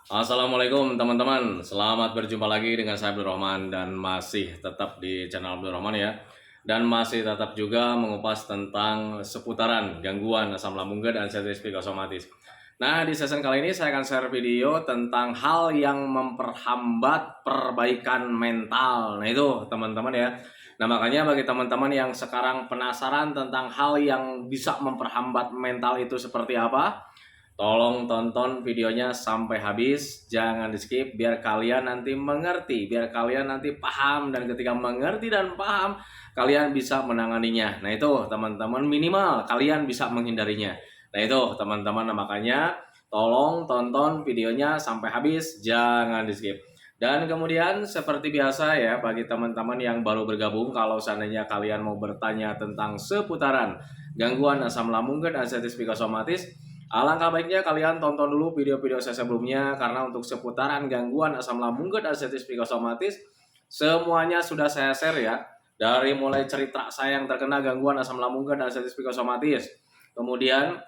Assalamualaikum teman-teman, selamat berjumpa lagi dengan saya Abdul Rahman dan masih tetap di channel Abdul Rahman ya. Dan masih tetap juga mengupas tentang seputaran gangguan asam lambung dan anxiety psikosomatis. Nah, di sesi kali ini saya akan share video tentang hal yang memperhambat perbaikan mental. Nah, itu teman-teman ya. Nah, makanya bagi teman-teman yang sekarang penasaran tentang hal yang bisa memperhambat mental itu seperti apa, tolong tonton videonya sampai habis, jangan di skip biar kalian nanti mengerti, biar kalian nanti paham, dan ketika mengerti dan paham, kalian bisa menanganinya. Nah itu teman-teman, minimal kalian bisa menghindarinya. Nah itu teman-teman, makanya tolong tonton videonya sampai habis, jangan di skip. Dan kemudian seperti biasa ya, bagi teman-teman yang baru bergabung, kalau seandainya kalian mau bertanya tentang seputaran gangguan asam lambung dan anxiety psikosomatis, alangkah baiknya kalian tonton dulu video-video saya sebelumnya, karena untuk seputaran gangguan asam lambung dan anxiety psikosomatis semuanya sudah saya share ya. Dari mulai cerita saya yang terkena gangguan asam lambung dan anxiety psikosomatis, kemudian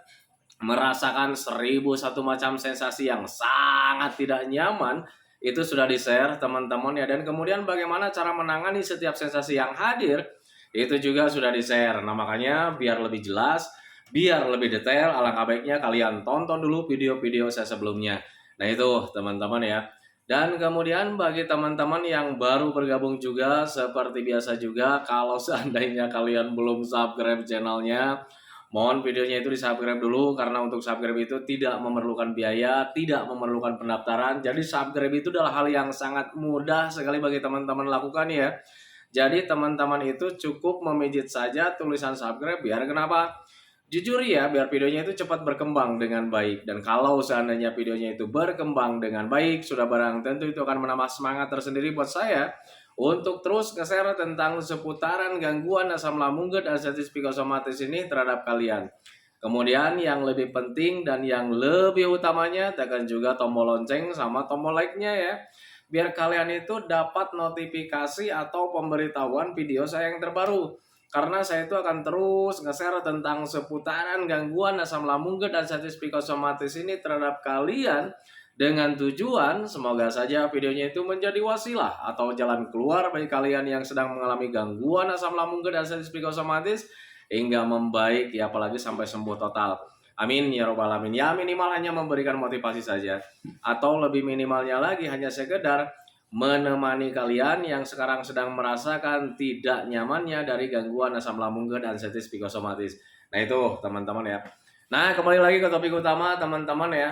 merasakan 1001 macam sensasi yang sangat tidak nyaman, itu sudah di-share teman-teman ya. Dan kemudian bagaimana cara menangani setiap sensasi yang hadir, itu juga sudah di-share. Nah makanya biar lebih jelas, biar lebih detail, alangkah baiknya kalian tonton dulu video-video saya sebelumnya. Nah itu teman-teman ya. Dan kemudian bagi teman-teman yang baru bergabung juga, seperti biasa juga, kalau seandainya kalian belum subscribe channelnya, mohon videonya itu di subscribe dulu, karena untuk subscribe itu tidak memerlukan biaya, tidak memerlukan pendaftaran. Jadi subscribe itu adalah hal yang sangat mudah sekali bagi teman-teman lakukan ya. Jadi teman-teman itu cukup memijit saja tulisan subscribe, biar kenapa? Jujur ya, biar videonya itu cepat berkembang dengan baik. Dan kalau seandainya videonya itu berkembang dengan baik, sudah barang tentu itu akan menambah semangat tersendiri buat saya untuk terus nge-share tentang seputaran gangguan asam lambung dan anxiety psikosomatis ini terhadap kalian. Kemudian yang lebih penting dan yang lebih utamanya, tekan juga tombol lonceng sama tombol like-nya ya, biar kalian itu dapat notifikasi atau pemberitahuan video saya yang terbaru. Karena saya itu akan terus nge-share tentang seputaran gangguan asam lambung dan anxiety psikosomatis ini terhadap kalian, dengan tujuan semoga saja videonya itu menjadi wasilah atau jalan keluar bagi kalian yang sedang mengalami gangguan asam lambung dan anxiety psikosomatis hingga membaik ya, apalagi sampai sembuh total. Amin ya robbal alamin. Ya minimal hanya memberikan motivasi saja, atau lebih minimalnya lagi hanya sekedar menemani kalian yang sekarang sedang merasakan tidak nyamannya dari gangguan asam lambung dan anxiety psikosomatis. Nah itu teman-teman ya. Nah kembali lagi ke topik utama teman-teman ya.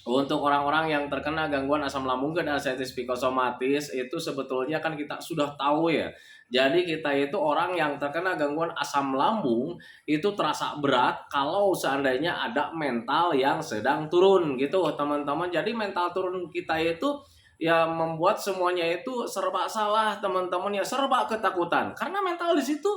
Untuk orang-orang yang terkena gangguan asam lambung dan anxiety psikosomatis itu sebetulnya kan kita sudah tahu ya. Jadi kita itu orang yang terkena gangguan asam lambung itu terasa berat kalau seandainya ada mental yang sedang turun gitu teman-teman. Jadi mental turun kita itu ya membuat semuanya itu serba salah teman-teman ya, serba ketakutan. Karena mental di situ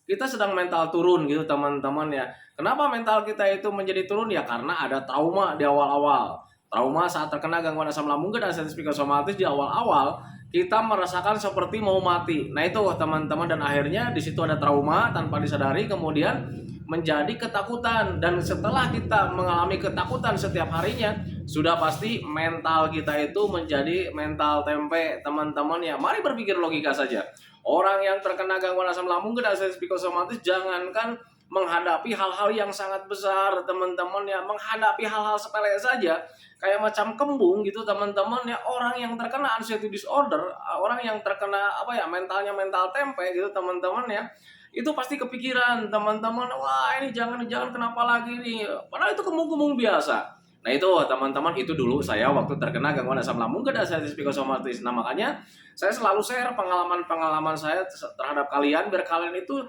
kita sedang mental turun gitu teman-teman ya. Kenapa mental kita itu menjadi turun? Ya karena ada trauma di awal-awal. Trauma saat terkena gangguan asam lambung dan anxiety psikosomatis di awal-awal, kita merasakan seperti mau mati. Nah itu teman-teman, dan akhirnya di situ ada trauma tanpa disadari, kemudian menjadi ketakutan. Dan setelah kita mengalami ketakutan setiap harinya, sudah pasti mental kita itu menjadi mental tempe teman-teman ya. Mari berpikir logika saja. Orang yang terkena gangguan asam lambung dan anxiety psikosomatis, jangankan menghadapi hal-hal yang sangat besar teman-teman ya, menghadapi hal-hal sepele saja kayak macam kembung gitu teman-teman ya. Orang yang terkena anxiety disorder, orang yang terkena apa ya, mentalnya mental tempe gitu teman-teman ya, itu pasti kepikiran teman-teman, wah ini jangan kenapa lagi nih, padahal itu kembung-kembung biasa. Nah itu teman-teman, itu dulu saya waktu terkena gangguan asam lambung dan anxiety psikosomatis. Nah makanya saya selalu share pengalaman-pengalaman saya terhadap kalian, biar kalian itu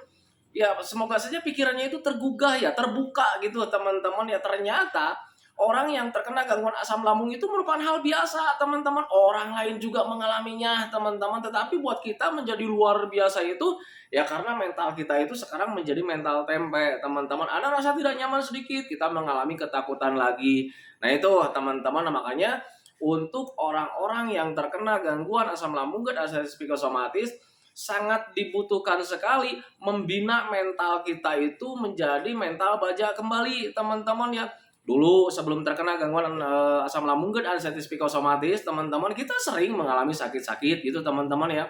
ya semoga saja pikirannya itu tergugah ya, terbuka gitu teman-teman ya. Ternyata orang yang terkena gangguan asam lambung itu merupakan hal biasa teman-teman. Orang lain juga mengalaminya teman-teman, tetapi buat kita menjadi luar biasa itu ya karena mental kita itu sekarang menjadi mental tempe teman-teman. Ada rasa tidak nyaman sedikit, kita mengalami ketakutan lagi. Nah itu teman-teman, makanya untuk orang-orang yang terkena gangguan asam lambung dan anxiety psikosomatis, sangat dibutuhkan sekali membina mental kita itu menjadi mental baja kembali teman-teman ya. Dulu sebelum terkena gangguan asam lambung dan anxiety psikosomatis, teman-teman kita sering mengalami sakit-sakit gitu teman-teman ya.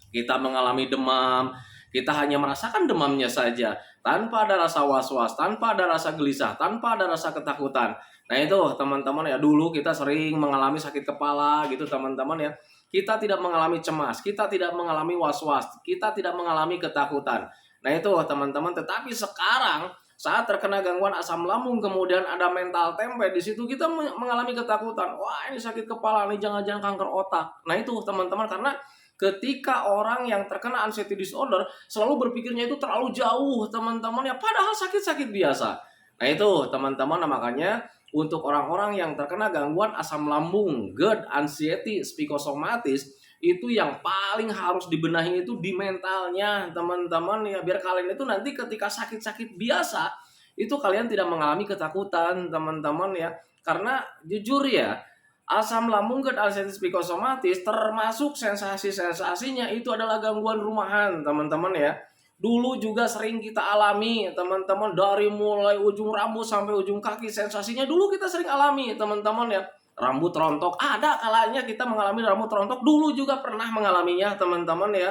Kita mengalami demam, kita hanya merasakan demamnya saja, tanpa ada rasa was-was, tanpa ada rasa gelisah, tanpa ada rasa ketakutan. Nah itu teman-teman ya, dulu kita sering mengalami sakit kepala gitu teman-teman ya. Kita tidak mengalami cemas, kita tidak mengalami was-was, kita tidak mengalami ketakutan. Nah itu teman-teman, tetapi sekarang saat terkena gangguan asam lambung kemudian ada mental tempe di situ kita mengalami ketakutan. Wah, ini sakit kepala, ini jangan-jangan kanker otak. Nah itu teman-teman, karena ketika orang yang terkena anxiety disorder selalu berpikirnya itu terlalu jauh teman-teman ya, padahal sakit-sakit biasa. Nah itu teman-teman, makanya untuk orang-orang yang terkena gangguan asam lambung, GERD, anxiety, psikosomatis, itu yang paling harus dibenahi itu di mentalnya teman-teman ya, biar kalian itu nanti ketika sakit-sakit biasa itu kalian tidak mengalami ketakutan teman-teman ya. Karena jujur ya, asam lambung dan anxiety psikosomatis termasuk sensasi-sensasinya itu adalah gangguan rumahan teman-teman ya. Dulu juga sering kita alami teman-teman, dari mulai ujung rambut sampai ujung kaki sensasinya dulu kita sering alami teman-teman ya. Rambut rontok, ada kalanya kita mengalami rambut rontok, dulu juga pernah mengalaminya teman-teman ya.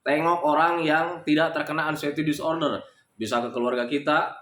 Tengok orang yang tidak terkena anxiety disorder, bisa ke keluarga kita,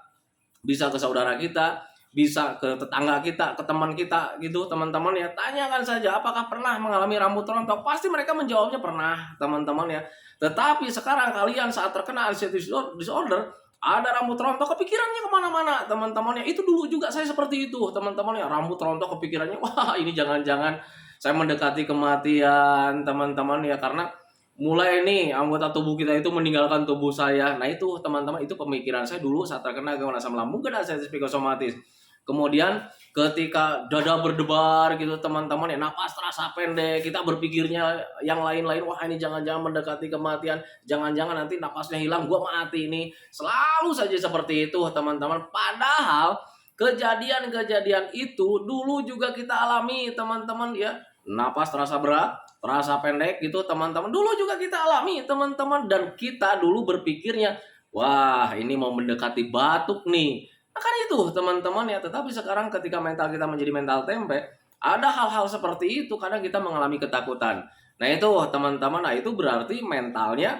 bisa ke saudara kita, bisa ke tetangga kita, ke teman kita gitu teman-teman ya. Tanyakan saja apakah pernah mengalami rambut rontok, pasti mereka menjawabnya pernah teman-teman ya. Tetapi sekarang kalian saat terkena anxiety disorder, ada rambut rontok kepikirannya kemana-mana teman-teman ya. Itu dulu juga saya seperti itu teman-teman ya, rambut rontok kepikirannya wah ini jangan-jangan saya mendekati kematian teman-teman ya, karena mulai nih anggota tubuh kita itu meninggalkan tubuh saya. Nah itu teman-teman, itu pemikiran saya dulu saat terkena gangguan asam lambung dan anxiety psikosomatis. Kemudian ketika dada berdebar gitu teman-teman ya, napas terasa pendek, kita berpikirnya yang lain-lain, wah ini jangan-jangan mendekati kematian, jangan-jangan nanti napasnya hilang, gua mati ini. Selalu saja seperti itu teman-teman. Padahal kejadian-kejadian itu dulu juga kita alami teman-teman ya. Napas terasa berat, terasa pendek gitu teman-teman, dulu juga kita alami teman-teman. Dan kita dulu berpikirnya, wah ini mau mendekati batuk nih. Nah, kan itu teman-teman ya. Tetapi sekarang ketika mental kita menjadi mental tempe, ada hal-hal seperti itu kadang kita mengalami ketakutan. Nah itu teman-teman, nah itu berarti mentalnya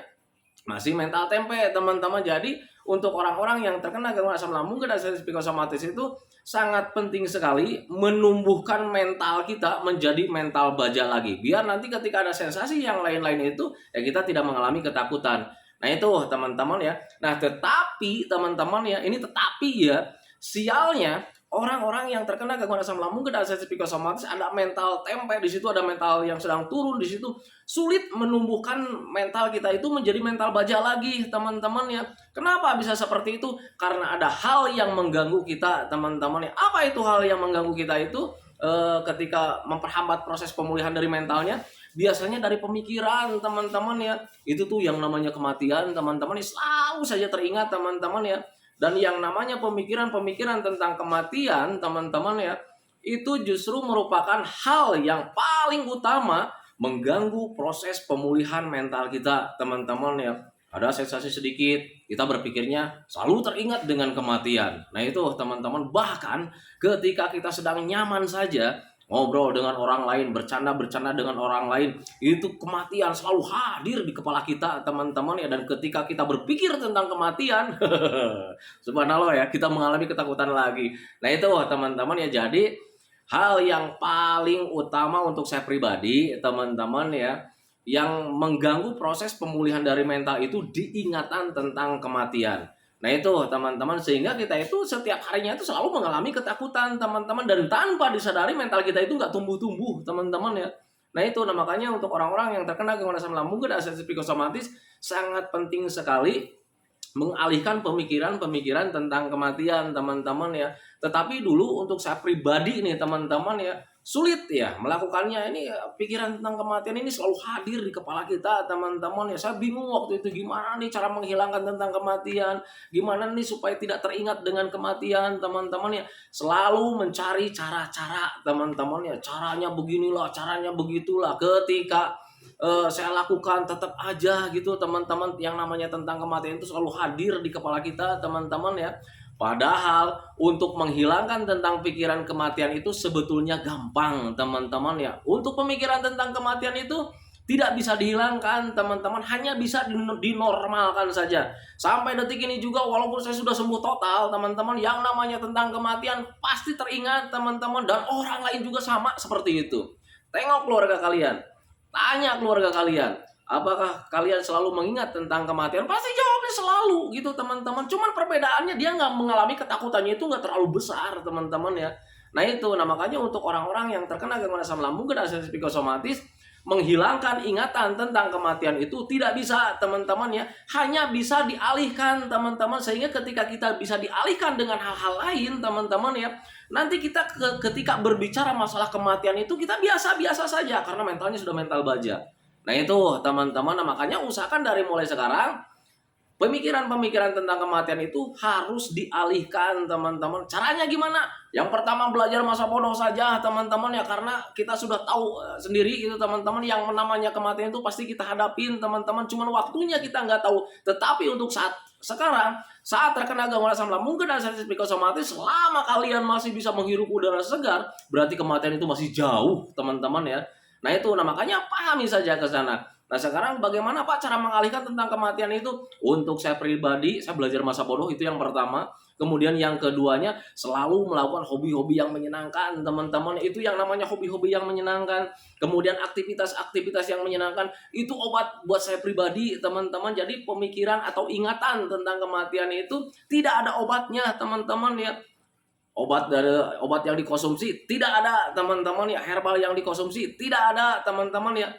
masih mental tempe teman-teman. Jadi untuk orang-orang yang terkena gangguan asam lambung dan anxiety psikosomatis itu sangat penting sekali menumbuhkan mental kita menjadi mental baja lagi, biar nanti ketika ada sensasi yang lain-lain itu ya kita tidak mengalami ketakutan. Nah itu teman-teman ya. Nah tetapi teman-teman ya, ini tetapi ya, sialnya orang-orang yang terkena gangguan asam lambung dan anxiety psikosomatis ada mental tempe di situ, ada mental yang sedang turun di situ, sulit menumbuhkan mental kita itu menjadi mental baja lagi teman-teman ya. Kenapa bisa seperti itu? Karena ada hal yang mengganggu kita teman-teman ya. Apa itu hal yang mengganggu kita itu? Ketika memperhambat proses pemulihan dari mentalnya, biasanya dari pemikiran teman-teman ya. Itu tuh yang namanya kematian teman-teman ya, selalu saja teringat teman-teman ya. Dan yang namanya pemikiran-pemikiran tentang kematian teman-teman ya, itu justru merupakan hal yang paling utama mengganggu proses pemulihan mental kita teman-teman ya. Ada sensasi sedikit, kita berpikirnya selalu teringat dengan kematian. Nah itu teman-teman, bahkan ketika kita sedang nyaman saja, ngobrol dengan orang lain, bercanda-bercanda dengan orang lain, itu kematian selalu hadir di kepala kita teman-teman ya. Dan ketika kita berpikir tentang kematian, subhanallah ya, kita mengalami ketakutan lagi. Nah itu teman-teman ya, jadi hal yang paling utama untuk saya pribadi teman-teman ya, yang mengganggu proses pemulihan dari mental itu diingatan tentang kematian. Nah itu teman-teman, sehingga kita itu setiap harinya itu selalu mengalami ketakutan teman-teman, dan tanpa disadari mental kita itu nggak tumbuh-tumbuh teman-teman ya. Nah itu, nah makanya untuk orang-orang yang terkena gangguan asam lambung dan anxiety psikosomatis sangat penting sekali mengalihkan pemikiran-pemikiran tentang kematian teman-teman ya. Tetapi dulu untuk saya pribadi nih teman-teman ya, sulit ya melakukannya. Ini pikiran tentang kematian ini selalu hadir di kepala kita teman-teman ya. Saya bingung waktu itu gimana nih cara menghilangkan tentang kematian, gimana nih supaya tidak teringat dengan kematian teman-teman ya. Selalu mencari cara-cara teman-teman ya, caranya beginilah, caranya begitulah. Ketika saya lakukan tetap aja gitu teman-teman, yang namanya tentang kematian itu selalu hadir di kepala kita teman-teman ya. Padahal untuk menghilangkan tentang pikiran kematian itu sebetulnya gampang, teman-teman ya. Untuk pemikiran tentang kematian itu tidak bisa dihilangkan, teman-teman, hanya bisa dinormalkan saja. Sampai detik ini juga walaupun saya sudah sembuh total, teman-teman, yang namanya tentang kematian pasti teringat, teman-teman, dan orang lain juga sama seperti itu. Tengok keluarga kalian, tanya keluarga kalian, apakah kalian selalu mengingat tentang kematian? Pasti jawabnya selalu gitu, teman-teman. Cuman perbedaannya dia nggak mengalami ketakutannya itu nggak terlalu besar, teman-teman ya. Nah itu, nah makanya untuk orang-orang yang terkena gangguan asam lambung dan asam psikosomatis, menghilangkan ingatan tentang kematian itu tidak bisa, teman-teman ya. Hanya bisa dialihkan, teman-teman, sehingga ketika kita bisa dialihkan dengan hal-hal lain, teman-teman ya, nanti kita ketika berbicara masalah kematian itu kita biasa-biasa saja karena mentalnya sudah mental baja. Nah itu, teman-teman, nah, makanya usahakan dari mulai sekarang pemikiran-pemikiran tentang kematian itu harus dialihkan, teman-teman. Caranya gimana? Yang pertama belajar masa bodoh saja, teman-teman ya, karena kita sudah tahu sendiri itu, teman-teman, yang namanya kematian itu pasti kita hadapin, teman-teman. Cuman waktunya kita nggak tahu. Tetapi untuk saat sekarang, saat terkena gangguan asam lambung dan asam psikosomatis, selama kalian masih bisa menghirup udara segar, berarti kematian itu masih jauh, teman-teman ya. Nah itu, nah makanya pahami saja ke sana. Nah sekarang bagaimana Pak cara mengalihkan tentang kematian itu? Untuk saya pribadi, saya belajar masa bodoh itu yang pertama. Kemudian yang keduanya, selalu melakukan hobi-hobi yang menyenangkan, teman-teman. Itu yang namanya hobi-hobi yang menyenangkan. Kemudian aktivitas-aktivitas yang menyenangkan, itu obat buat saya pribadi, teman-teman. Jadi pemikiran atau ingatan tentang kematian itu tidak ada obatnya, teman-teman ya. Obat yang dikonsumsi tidak ada, teman-teman ya. Herbal yang dikonsumsi tidak ada, teman-teman ya.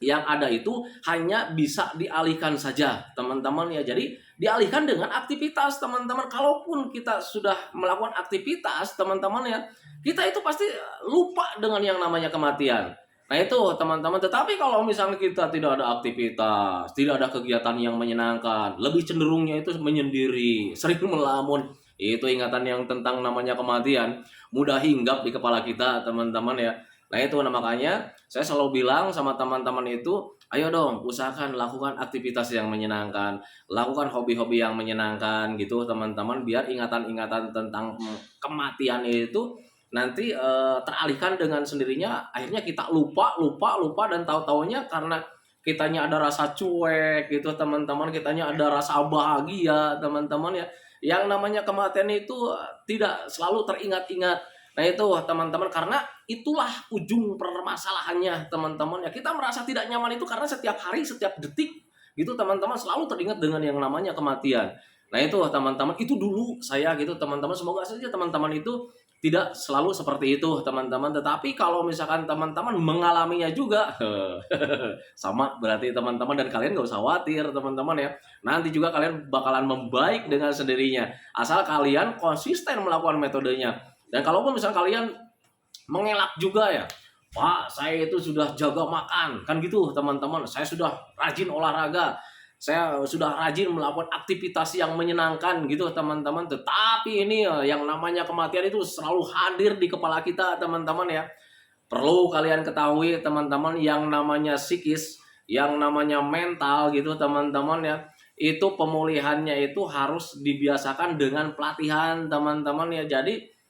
Yang ada itu hanya bisa dialihkan saja, teman-teman ya. Jadi dialihkan dengan aktivitas, teman-teman. Kalaupun kita sudah melakukan aktivitas, teman-teman ya, kita itu pasti lupa dengan yang namanya kematian. Nah itu, teman-teman. Tetapi kalau misalnya kita tidak ada aktivitas, tidak ada kegiatan yang menyenangkan, lebih cenderungnya itu menyendiri, sering melamun, itu ingatan yang tentang namanya kematian mudah hinggap di kepala kita, teman-teman ya. Nah itu, nah makanya saya selalu bilang sama teman-teman itu, ayo dong usahakan lakukan aktivitas yang menyenangkan, lakukan hobi-hobi yang menyenangkan gitu, teman-teman, biar ingatan-ingatan tentang kematian itu nanti teralihkan dengan sendirinya. Akhirnya kita lupa dan tahu-taunya karena kitanya ada rasa cuek gitu, teman-teman, kitanya ada rasa bahagia, teman-teman ya. Yang namanya kematian itu tidak selalu teringat-ingat. Nah itu, teman-teman, karena itulah ujung permasalahannya, teman-teman ya. Kita merasa tidak nyaman itu karena setiap hari, setiap detik gitu, teman-teman, selalu teringat dengan yang namanya kematian. Nah itu, teman-teman, itu dulu saya gitu, teman-teman. Semoga saja teman-teman itu tidak selalu seperti itu, teman-teman. Tetapi kalau misalkan teman-teman mengalaminya juga sama, berarti teman-teman, dan kalian gak usah khawatir, teman-teman ya. Nanti juga kalian bakalan membaik dengan sendirinya, asal kalian konsisten melakukan metodenya. Dan kalaupun misalnya kalian mengelak juga ya, Pak, saya itu sudah jaga makan, kan gitu, teman-teman. Saya sudah rajin olahraga, saya sudah rajin melakukan aktivitas yang menyenangkan gitu, teman-teman. Tetapi ini yang namanya kematian itu selalu hadir di kepala kita, teman-teman ya. Perlu kalian ketahui, teman-teman, yang namanya psikis, yang namanya mental gitu, teman-teman ya. Itu pemulihannya itu harus dibiasakan dengan pelatihan, teman-teman ya. Jadi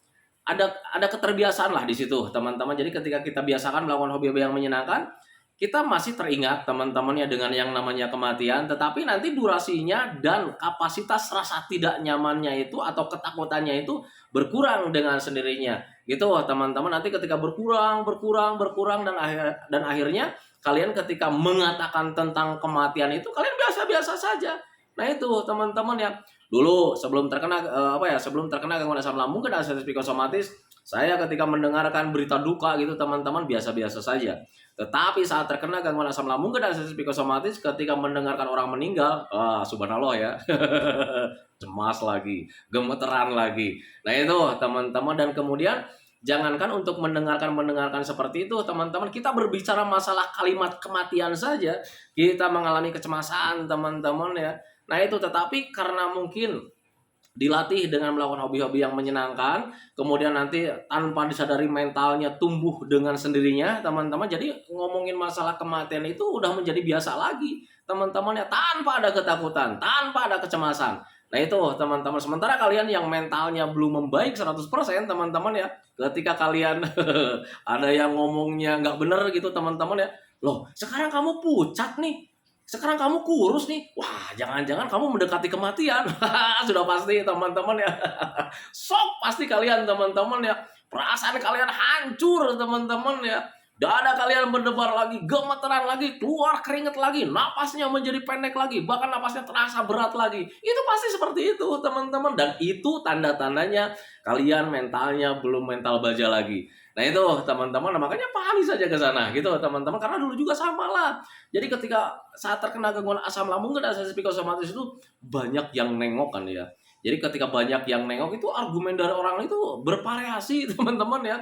ada keterbiasaan lah di situ, teman-teman. Jadi ketika kita biasakan melakukan hobi-hobi yang menyenangkan, kita masih teringat, teman-teman ya, dengan yang namanya kematian. Tetapi nanti durasinya dan kapasitas rasa tidak nyamannya itu atau ketakutannya itu berkurang dengan sendirinya gitu, teman-teman. Nanti ketika berkurang dan akhirnya kalian ketika mengatakan tentang kematian itu kalian biasa-biasa saja. Nah itu, teman-teman ya. Dulu sebelum terkena sebelum terkena gangguan asam lambung dan asam psikosomatis, saya ketika mendengarkan berita duka gitu, teman-teman, biasa-biasa saja. Tetapi saat terkena gangguan asam lambung dan asam psikosomatis, ketika mendengarkan orang meninggal, subhanallah ya, cemas lagi, gemeteran lagi. Nah itu, teman-teman. Dan kemudian jangankan untuk mendengarkan seperti itu, teman-teman, kita berbicara masalah kalimat kematian saja kita mengalami kecemasan, teman-teman ya. Nah itu, tetapi karena mungkin dilatih dengan melakukan hobi-hobi yang menyenangkan, kemudian nanti tanpa disadari mentalnya tumbuh dengan sendirinya, teman-teman. Jadi ngomongin masalah kematian itu udah menjadi biasa lagi, teman-teman ya, tanpa ada ketakutan, tanpa ada kecemasan. Nah itu teman-teman, sementara kalian yang mentalnya belum membaik 100% teman-teman ya, ketika kalian ada yang ngomongnya nggak bener gitu teman-teman ya, loh sekarang kamu pucat nih, sekarang kamu kurus nih, wah jangan-jangan kamu mendekati kematian. Sudah pasti teman-teman ya. Sok pasti kalian teman-teman ya, perasaan kalian hancur teman-teman ya. Dada kalian berdebar lagi, gemeteran lagi, keluar keringet lagi, napasnya menjadi pendek lagi, bahkan napasnya terasa berat lagi. Itu pasti seperti itu, teman-teman. Dan itu tanda-tandanya kalian mentalnya belum mental baja lagi. Nah itu, teman-teman, makanya pahami saja ke sana, gitu, teman-teman. Karena dulu juga sama lah. Jadi ketika saat terkena gangguan asam lambung dan sensitif psikosomatis itu banyak yang nengok kan ya. Jadi ketika banyak yang nengok itu argumen dari orang itu bervariasi, teman-teman ya.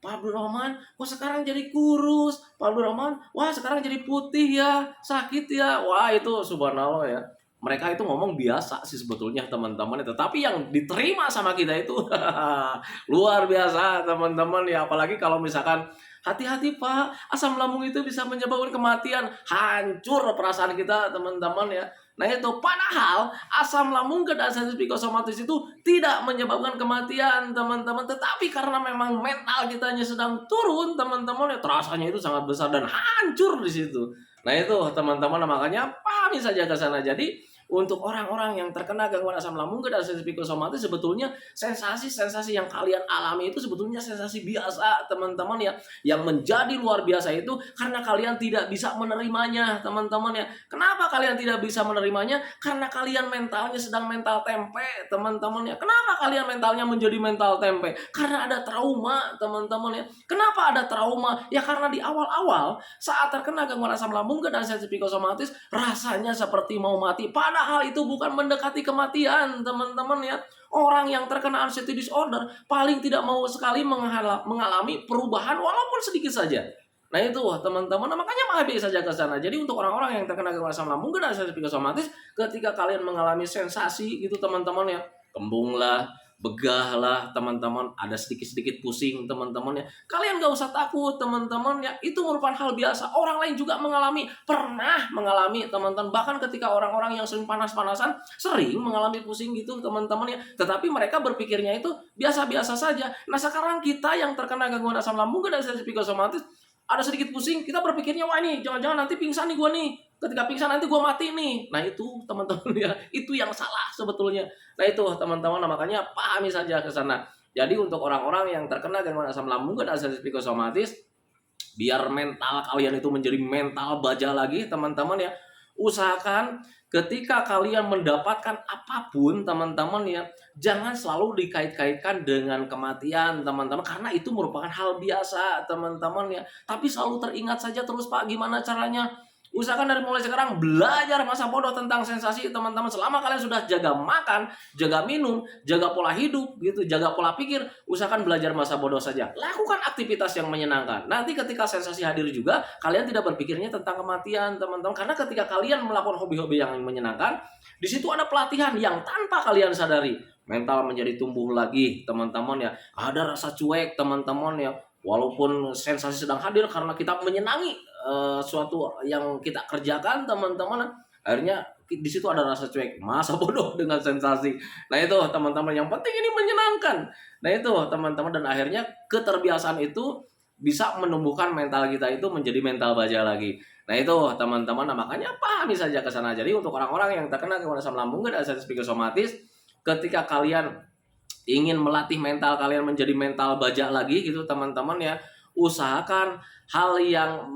Pak Abdul Rahman, kok sekarang jadi kurus? Pak Abdul Rahman, wah sekarang jadi putih ya, sakit ya. Wah itu subhanallah ya. Mereka itu ngomong biasa sih sebetulnya teman-teman. Tetapi yang diterima sama kita itu luar biasa teman-teman ya. Apalagi kalau misalkan hati-hati Pak, asam lambung itu bisa menyebabkan kematian. Hancur perasaan kita teman-teman ya. Nah itu padahal asam lambung dan sensitif psikosomatis itu tidak menyebabkan kematian teman-teman, tetapi karena memang mental kitanya sedang turun teman-teman ya, terasanya itu sangat besar dan hancur di situ. Nah itu teman-teman, makanya pahami saja ke sana. Jadi untuk orang-orang yang terkena gangguan asam lambung dan sensitif psikosomatis, sebetulnya sensasi-sensasi yang kalian alami itu sebetulnya sensasi biasa teman-teman ya. Yang menjadi luar biasa itu karena kalian tidak bisa menerimanya teman-teman ya. Kenapa kalian tidak bisa menerimanya? Karena kalian mentalnya sedang mental tempe teman-teman ya. Kenapa kalian mentalnya menjadi mental tempe? Karena ada trauma teman-teman ya. Kenapa ada trauma? Ya karena di awal-awal saat terkena gangguan asam lambung dan sensitif psikosomatis rasanya seperti mau mati. Padahal itu bukan mendekati kematian teman-teman ya. Orang yang terkena anxiety disorder paling tidak mau sekali mengalami perubahan walaupun sedikit saja. Nah itu teman-teman, makanya pahami saja ke sana. Jadi untuk orang-orang yang terkena gangguan asam lambung dan sensitif psikosomatis, ketika kalian mengalami sensasi itu teman-teman ya, kembung lah, begah lah teman-teman, ada sedikit-sedikit pusing teman-teman ya, kalian gak usah takut teman-teman ya, itu merupakan hal biasa. Orang lain juga pernah mengalami teman-teman, bahkan ketika orang-orang yang sering panas-panasan sering mengalami pusing gitu teman-teman ya, tetapi mereka berpikirnya itu biasa-biasa saja. Nah sekarang kita yang terkena gangguan asam lambung dan sensitif psikosomatis, ada sedikit pusing, kita berpikirnya wah ini jangan-jangan nanti pingsan nih gue nih, ketika pingsan nanti gue mati nih. Nah itu teman-teman ya, itu yang salah sebetulnya. Nah itu teman-teman, makanya pahami saja ke sana. Jadi untuk orang-orang yang terkena gangguan asam lambung dan sensitif psikosomatis, biar mental kalian itu menjadi mental baja lagi teman-teman ya, usahakan ketika kalian mendapatkan apapun teman-teman ya, jangan selalu dikait-kaitkan dengan kematian teman-teman, karena itu merupakan hal biasa teman-teman ya. Tapi selalu teringat saja terus Pak, gimana caranya? Usahakan dari mulai sekarang belajar masa bodoh tentang sensasi teman-teman. Selama kalian sudah jaga makan, jaga minum, jaga pola hidup gitu, jaga pola pikir, usahakan belajar masa bodoh saja. Lakukan aktivitas yang menyenangkan. Nanti ketika sensasi hadir juga, kalian tidak berpikirnya tentang kematian teman-teman. Karena ketika kalian melakukan hobi-hobi yang menyenangkan, di situ ada pelatihan yang tanpa kalian sadari. Mental menjadi tumbuh lagi teman-teman ya. Ada rasa cuek teman-teman ya. Walaupun sensasi sedang hadir karena kita menyenangi suatu yang kita kerjakan teman-teman, akhirnya di situ ada rasa cuek, masa bodoh dengan sensasi. Nah itu teman-teman, yang penting ini menyenangkan. Nah itu teman-teman, dan akhirnya keterbiasaan itu bisa menumbuhkan mental kita itu menjadi mental baja lagi. Nah itu teman-teman, makanya pahami saja ke sana. Jadi untuk orang-orang yang terkena gangguan asam lambung dan sensitif psikosomatis, ketika kalian ingin melatih mental kalian menjadi mental baja lagi gitu teman-teman ya, usahakan hal yang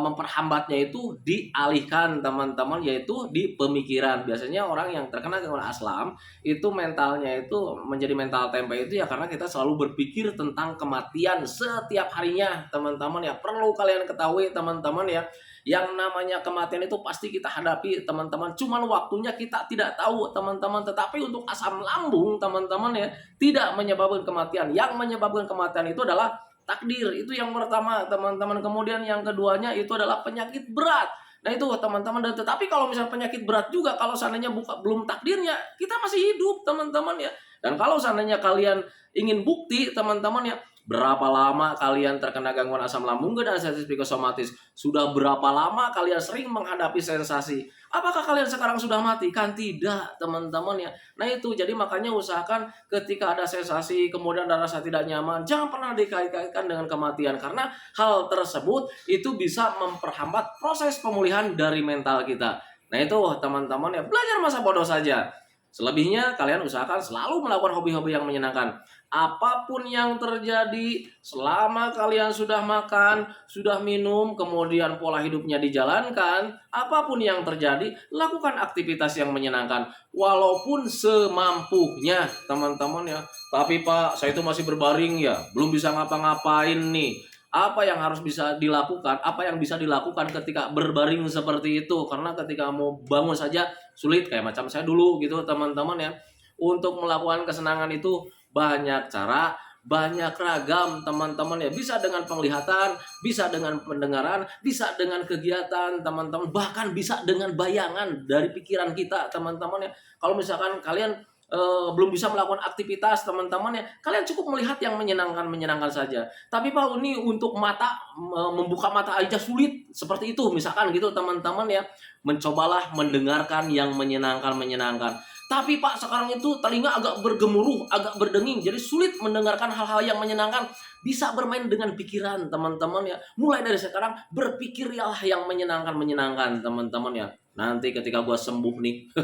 memperhambatnya itu dialihkan teman-teman, yaitu di pemikiran. Biasanya orang yang terkena gangguan asam itu mentalnya itu menjadi mental tempe itu ya karena kita selalu berpikir tentang kematian setiap harinya teman-teman ya. Perlu kalian ketahui teman-teman ya, yang namanya kematian itu pasti kita hadapi teman-teman, cuman waktunya kita tidak tahu teman-teman. Tetapi untuk asam lambung teman-teman ya, tidak menyebabkan kematian. Yang menyebabkan kematian itu adalah takdir, itu yang pertama teman-teman. Kemudian yang keduanya itu adalah penyakit berat. Nah itu teman-teman. Dan tetapi kalau misalnya penyakit berat juga, kalau seandainya belum takdirnya, kita masih hidup teman-teman ya. Dan kalau seandainya kalian ingin bukti teman-teman ya, berapa lama kalian terkena gangguan asam lambung dan sensitif psikosomatis, sudah berapa lama kalian sering menghadapi sensasi, Apakah kalian sekarang sudah mati? Kan tidak, teman-teman ya. Nah itu, jadi makanya usahakan ketika ada sensasi, kemudian ada rasa tidak nyaman, jangan pernah dikait-kaitkan dengan kematian. Karena hal tersebut itu bisa memperhambat proses pemulihan dari mental kita. Nah itu teman-teman ya, belajar masa bodoh saja. Selebihnya kalian usahakan selalu melakukan hobi-hobi yang menyenangkan. Apapun yang terjadi selama kalian sudah makan, sudah minum, kemudian pola hidupnya dijalankan, apapun yang terjadi, lakukan aktivitas yang menyenangkan. Walaupun semampunya, teman-teman ya. Tapi Pak, saya itu masih berbaring ya, belum bisa ngapa-ngapain nih. Apa yang harus bisa dilakukan, apa yang bisa dilakukan ketika berbaring seperti itu. Karena ketika mau bangun saja sulit, kayak macam saya dulu gitu teman-teman ya. Untuk melakukan kesenangan itu banyak cara, banyak ragam teman-teman ya. Bisa dengan penglihatan, bisa dengan pendengaran, bisa dengan kegiatan teman-teman, bahkan bisa dengan bayangan dari pikiran kita teman-teman ya. Kalau misalkan kalian belum bisa melakukan aktivitas teman-teman ya, kalian cukup melihat yang menyenangkan saja. Tapi Pak, ini untuk mata, membuka mata aja sulit seperti itu misalkan gitu teman-teman ya. Mencobalah mendengarkan yang menyenangkan. Tapi Pak, sekarang itu telinga agak bergemuruh, agak berdenging, jadi sulit mendengarkan hal-hal yang menyenangkan. Bisa bermain dengan pikiran teman-teman ya. Mulai dari sekarang berpikirlah yang menyenangkan teman-teman ya. Nanti ketika gue sembuh nih,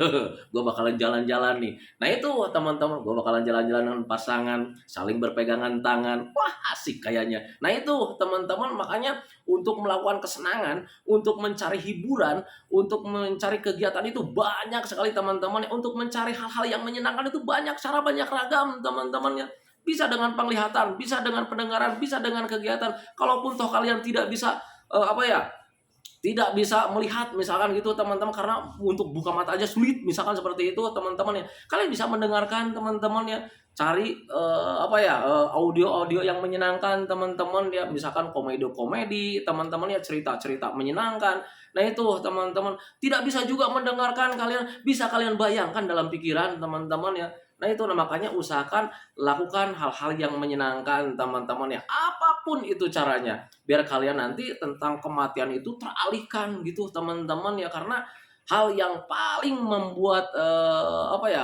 gue bakalan jalan-jalan nih. Nah itu teman-teman, gue bakalan jalan-jalan dengan pasangan, saling berpegangan tangan. Wah asik kayaknya. Nah itu teman-teman, makanya untuk melakukan kesenangan, untuk mencari hiburan, untuk mencari kegiatan itu banyak sekali teman-teman. Untuk mencari hal-hal yang menyenangkan itu banyak cara, banyak ragam teman-teman ya. Bisa dengan penglihatan, bisa dengan pendengaran, bisa dengan kegiatan. Kalaupun toh kalian tidak bisa tidak bisa melihat misalkan gitu teman-teman, karena untuk buka mata aja sulit misalkan seperti itu teman-teman ya, kalian bisa mendengarkan teman-teman ya. Cari audio-audio yang menyenangkan teman-teman ya, misalkan komedi-komedi teman-teman ya, cerita-cerita menyenangkan. Nah itu teman-teman, tidak bisa juga mendengarkan, kalian bisa kalian bayangkan dalam pikiran teman-teman ya. Nah itu, makanya usahakan lakukan hal-hal yang menyenangkan teman-teman ya, apapun itu caranya, biar kalian nanti tentang kematian itu teralihkan gitu teman-teman ya. Karena hal yang paling membuat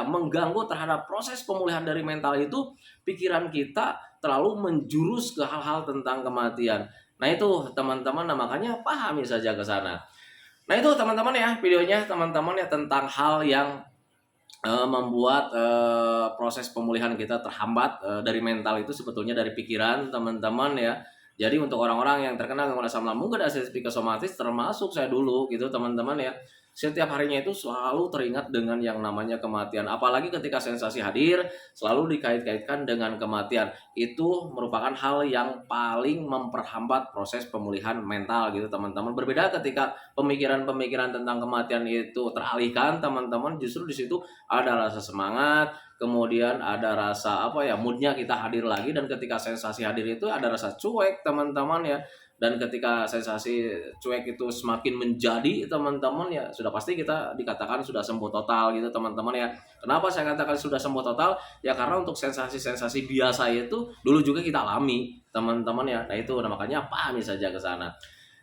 mengganggu terhadap proses pemulihan dari mental itu pikiran kita terlalu menjurus ke hal-hal tentang kematian. Nah itu teman-teman, makanya pahami saja ke sana. Nah itu teman-teman ya, videonya teman-teman ya, tentang hal yang membuat proses pemulihan kita terhambat dari mental itu sebetulnya dari pikiran teman-teman ya. Jadi untuk orang-orang yang terkena gangguan asam lambung dan psikosomatis, termasuk saya dulu gitu teman-teman ya, setiap harinya itu selalu teringat dengan yang namanya kematian. Apalagi ketika sensasi hadir, selalu dikait-kaitkan dengan kematian. Itu merupakan hal yang paling memperhambat proses pemulihan mental gitu teman-teman. Berbeda ketika pemikiran-pemikiran tentang kematian itu teralihkan teman-teman, justru di situ ada rasa semangat, kemudian ada rasa moodnya kita hadir lagi. Dan ketika sensasi hadir itu ada rasa cuek teman-teman ya. Dan ketika sensasi cuek itu semakin menjadi teman-teman ya, sudah pasti kita dikatakan sudah sembuh total gitu teman-teman ya. Kenapa saya katakan sudah sembuh total? Ya karena untuk sensasi-sensasi biasa itu dulu juga kita alami teman-teman ya. Nah itu, makanya pahami saja ke sana.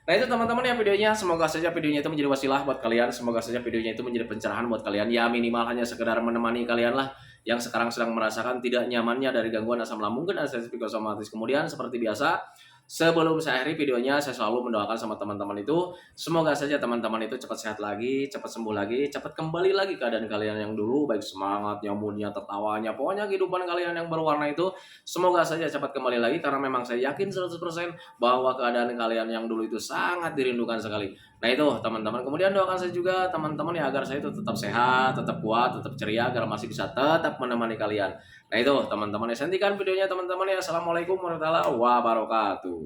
Nah itu teman-teman ya videonya, semoga saja videonya itu menjadi wasilah buat kalian, semoga saja videonya itu menjadi pencerahan buat kalian. Ya minimal hanya sekedar menemani kalian lah yang sekarang sedang merasakan tidak nyamannya dari gangguan asam lambung dan psikosomatis. Kemudian seperti biasa, sebelum saya akhiri videonya, saya selalu mendoakan sama teman-teman itu, semoga saja teman-teman itu cepat sehat lagi, cepat sembuh lagi, cepat kembali lagi keadaan kalian yang dulu, baik semangatnya, moodnya, tertawanya, pokoknya kehidupan kalian yang berwarna itu, semoga saja cepat kembali lagi. Karena memang saya yakin 100% bahwa keadaan kalian yang dulu itu sangat dirindukan sekali. Nah itu teman-teman, kemudian doakan saya juga teman-teman ya, agar saya itu tetap sehat, tetap kuat, tetap ceria, agar masih bisa tetap menemani kalian. Nah itu teman-teman ya, hentikan videonya teman-teman ya. Assalamualaikum warahmatullahi wabarakatuh.